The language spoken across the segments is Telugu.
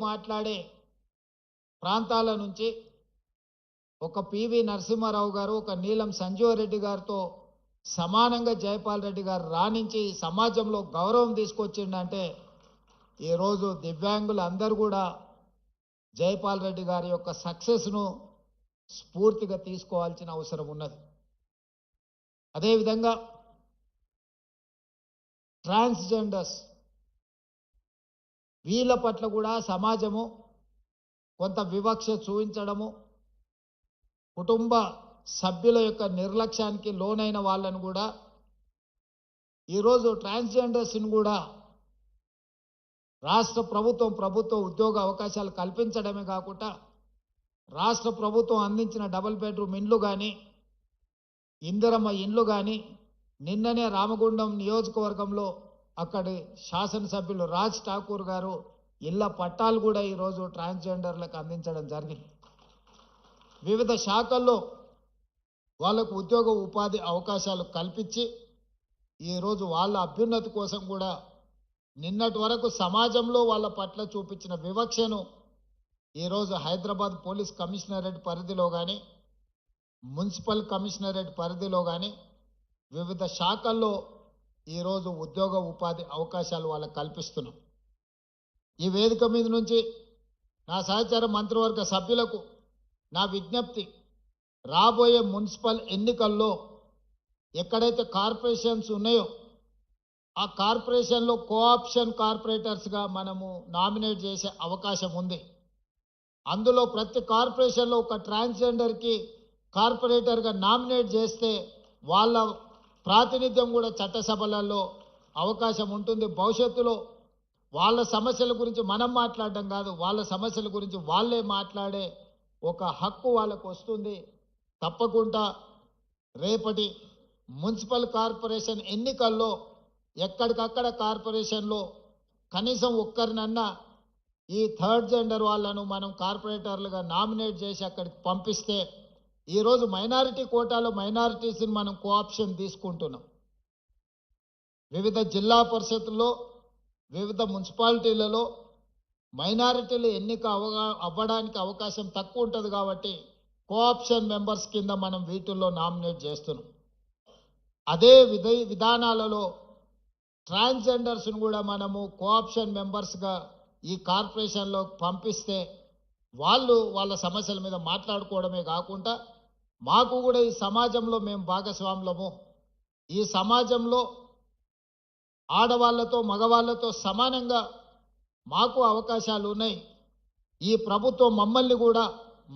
మాట్లాడే ప్రాంతాల నుంచి ఒక పివి నరసింహారావు గారు, ఒక నీలం సంజీవరెడ్డి గారితో సమానంగా జైపాల్ రెడ్డి గారు రాణించి సమాజంలో గౌరవం తీసుకొచ్చిండంటే ఈరోజు దివ్యాంగులు అందరూ కూడా జైపాల్ రెడ్డి గారి యొక్క సక్సెస్ను స్ఫూర్తిగా తీసుకోవాల్సిన అవసరం ఉన్నది. అదేవిధంగా ట్రాన్స్జెండర్స్ వీళ్ళ పట్ల కూడా సమాజము కొంత వివక్ష చూపించడము, కుటుంబ సభ్యుల యొక్క నిర్లక్ష్యానికి లోనైన వాళ్ళను కూడా ఈరోజు ట్రాన్స్జెండర్స్ని కూడా రాష్ట్ర ప్రభుత్వ ఉద్యోగ అవకాశాలు కల్పించడమే కాకుండా రాష్ట్ర ప్రభుత్వం అందించిన డబుల్ బెడ్రూమ్ ఇండ్లు కానీ ఇందిరమ్మ ఇండ్లు కానీ నిన్ననే రామగుండం నియోజకవర్గంలో అక్కడి శాసనసభ్యులు రాజ్ ఠాకూర్ గారు ఇళ్ల పట్టాలు కూడా ఈరోజు ట్రాన్స్జెండర్లకు అందించడం జరిగింది. వివిధ శాఖల్లో వాళ్ళకు ఉద్యోగ ఉపాధి అవకాశాలు కల్పించి ఈరోజు వాళ్ళ అభ్యున్నతి కోసం కూడా నిన్నటి వరకు సమాజంలో వాళ్ళ పట్ల చూపించిన వివక్షను ఈరోజు హైదరాబాద్ పోలీస్ కమిషనరేట్ పరిధిలో కానీ మున్సిపల్ కమిషనరేట్ పరిధిలో కానీ వివిధ శాఖల్లో ఈరోజు ఉద్యోగ ఉపాధి అవకాశాలు వాళ్ళకు కల్పిస్తున్నాం. ఈ వేదిక మీద నుంచి నా సహచార మంత్రివర్గ సభ్యులకు నా విజ్ఞప్తి, రాబోయే మున్సిపల్ ఎన్నికల్లో ఎక్కడైతే కార్పొరేషన్స్ ఉన్నాయో ఆ కార్పొరేషన్లో కోఆప్షన్ కార్పొరేటర్స్గా మనము నామినేట్ చేసే అవకాశం ఉంది. అందులో ప్రతి కార్పొరేషన్లో ఒక ట్రాన్స్జెండర్కి కార్పొరేటర్గా నామినేట్ చేస్తే వాళ్ళ ప్రాతినిధ్యం కూడా చట్టసభలలో అవకాశం ఉంటుంది. భవిష్యత్తులో వాళ్ళ సమస్యల గురించి మనం మాట్లాడడం కాదు, వాళ్ళ సమస్యల గురించి వాళ్ళే మాట్లాడే ఒక హక్కు వాళ్ళకు వస్తుంది. తప్పకుండా రేపటి మున్సిపల్ కార్పొరేషన్ ఎన్నికల్లో ఎక్కడికక్కడ కార్పొరేషన్లో కనీసం ఒక్కరినన్నా ఈ థర్డ్ జెండర్ వాళ్ళను మనం కార్పొరేటర్లుగా నామినేట్ చేసి అక్కడికి పంపిస్తే ఈరోజు మైనారిటీ కోటాలో మైనారిటీస్ని మనం కోఆప్షన్ తీసుకుంటున్నాం. వివిధ జిల్లా పరిషత్తుల్లో వివిధ మున్సిపాలిటీలలో మైనారిటీలు ఎన్నిక అవ్వడానికి అవకాశం తక్కువ ఉంటుంది కాబట్టి కోఆప్షన్ మెంబర్స్ కింద మనం వీటిల్లో నామినేట్ చేస్తున్నాం. అదే విధానాలలో ట్రాన్స్జెండర్స్ను కూడా మనము కోఆప్షన్ మెంబర్స్గా ఈ కార్పొరేషన్లో పంపిస్తే వాళ్ళు వాళ్ళ సమస్యల మీద మాట్లాడుకోవడమే కాకుండా మాకు కూడా ఈ సమాజంలో మేము భాగస్వాములము, ఈ సమాజంలో ఆడవాళ్లతో మగవాళ్లతో సమానంగా మాకు అవకాశాలు ఉన్నాయి, ఈ ప్రభుత్వం మమ్మల్ని కూడా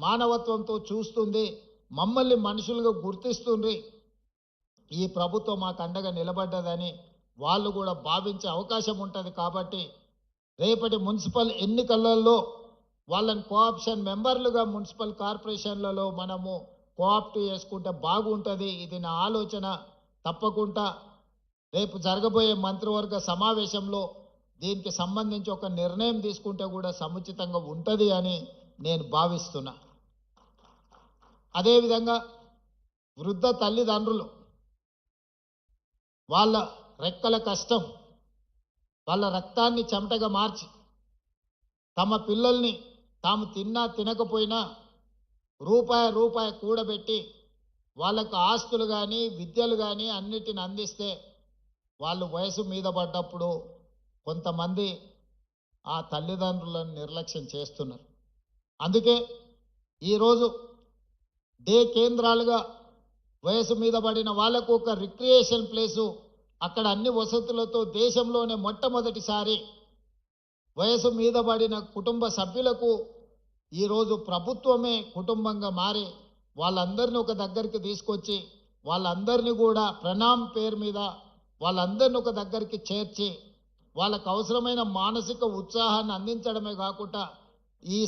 మానవత్వంతో చూస్తుంది, మమ్మల్ని మనుషులుగా గుర్తిస్తుంది, ఈ ప్రభుత్వం మాకు అండగా నిలబడ్డదని వాళ్ళు కూడా భావించే అవకాశం ఉంటుంది. కాబట్టి రేపటి మున్సిపల్ ఎన్నికలలో వాళ్ళని కోఆప్షన్ మెంబర్లుగా మున్సిపల్ కార్పొరేషన్లలో మనము కోఆప్ట్ చేసుకుంటే బాగుంటుంది. ఇది నా ఆలోచన. తప్పకుండా రేపు జరగబోయే మంత్రివర్గ సమావేశంలో దీనికి సంబంధించి ఒక నిర్ణయం తీసుకుంటే కూడా సముచితంగా ఉంటుంది అని నేను భావిస్తున్నా. అదేవిధంగా వృద్ధ తల్లిదండ్రులు వాళ్ళ రెక్కల కష్టం, వాళ్ళ రక్తాన్ని చెమటగా మార్చి తమ పిల్లల్ని తాము తిన్నా తినకపోయినా రూపాయి కూడబెట్టి వాళ్ళకు ఆస్తులు కానీ విద్యలు కానీ అన్నిటిని అందిస్తే వాళ్ళు వయసు మీద పడ్డప్పుడు కొంతమంది ఆ తల్లిదండ్రులను నిర్లక్ష్యం చేస్తున్నారు. అందుకే ఈరోజు డే కేంద్రాలుగా వయసు మీద పడిన వాళ్ళకు ఒక రిక్రియేషన్ ప్లేసు, అక్కడ అన్ని వసతులతో దేశంలోనే మొట్టమొదటిసారి వయసు మీద పడిన కుటుంబ సభ్యులకు ఈరోజు ప్రభుత్వమే కుటుంబంగా మారి వాళ్ళందరినీ ఒక దగ్గరికి తీసుకొచ్చి వాళ్ళందరినీ కూడా ప్రణామ్ పేరు మీద వాళ్ళందరినీ ఒక దగ్గరికి చేర్చి వాళ్ళకు అవసరమైన మానసిక ఉత్సాహాన్ని అందించడమే కాకుండా ఈ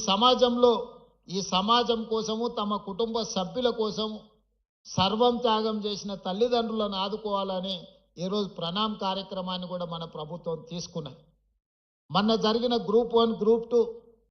సమాజం కోసము తమ కుటుంబ సభ్యుల కోసము సర్వం త్యాగం చేసిన తల్లిదండ్రులను ఆదుకోవాలని ఈరోజు ప్రణామ్ కార్యక్రమాన్ని కూడా మన ప్రభుత్వం తీసుకున్నది. మొన్న జరిగిన గ్రూప్ 1 గ్రూప్ 2